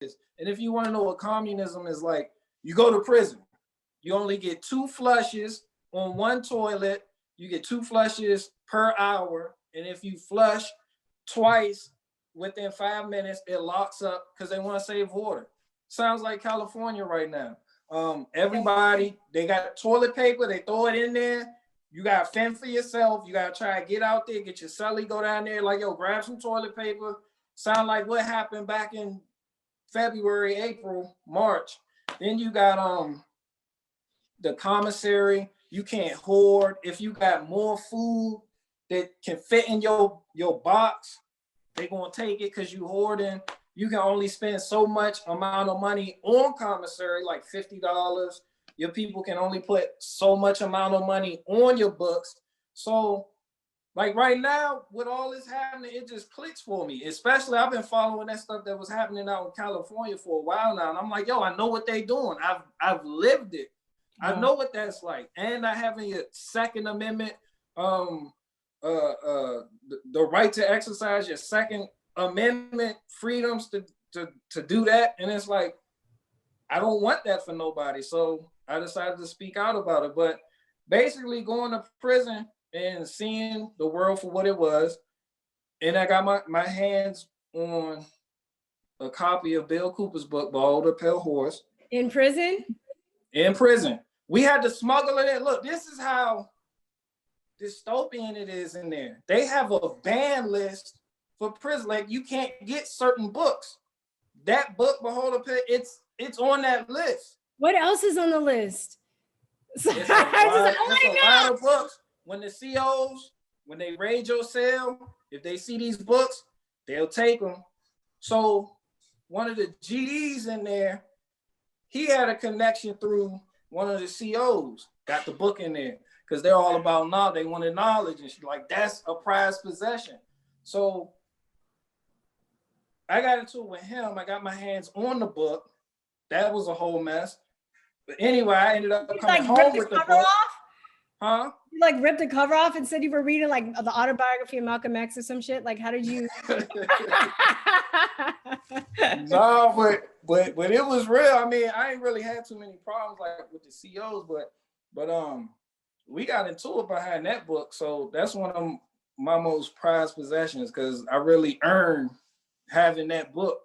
And if you want to know what communism is like, you go to prison. You only get 2 flushes on one toilet. You get 2 flushes per hour. And if you flush twice within 5 minutes, it locks up because they want to save water. Sounds like California right now. Everybody, they got toilet paper, they throw it in there. You got to fend for yourself. You got to try to get out there, get your celly, go down there, like, yo, grab some toilet paper. Sound like what happened back in February, April, March. Then you got the commissary. You can't hoard. If you got more food that can fit in your box, they're going to take it because you hoarding. You can only spend so much amount of money on commissary, like $50. Your people can only put so much amount of money on your books. So, like right now, with all this happening, it just clicks for me. Especially, I've been following that stuff that was happening out in California for a while now, and I'm like, yo, I know what they doing. I've lived it. I know what that's like, and I have a Second Amendment, the right to exercise your Second Amendment freedoms to do that, and it's like, I don't want that for nobody. So I decided to speak out about it. But basically, going to prison and seeing the world for what it was, and I got my hands on a copy of Bill Cooper's book, Behold a Pale Horse. In prison? In prison. We had to smuggle it in. Look, this is how dystopian it is in there. They have a ban list for prison. Like, you can't get certain books. That book, Behold a Pale, it's on that list. What else is on the list? It's a lot of books. When the COs, when they raid your cell, if they see these books, they'll take them. So one of the GDs in there, he had a connection through one of the COs, got the book in there, because they're all about knowledge. They wanted knowledge, and she's like, that's a prized possession. So I got into it with him. I got my hands on the book. That was a whole mess. But anyway, I ended up coming home with the book. Off? Huh? You like ripped the cover off and said you were reading like the autobiography of Malcolm X or some shit? Like, how did you? No, but it was real. I mean, I ain't really had too many problems like with the COs, but we got into it behind that book. So that's one of my most prized possessions, because I really earned having that book.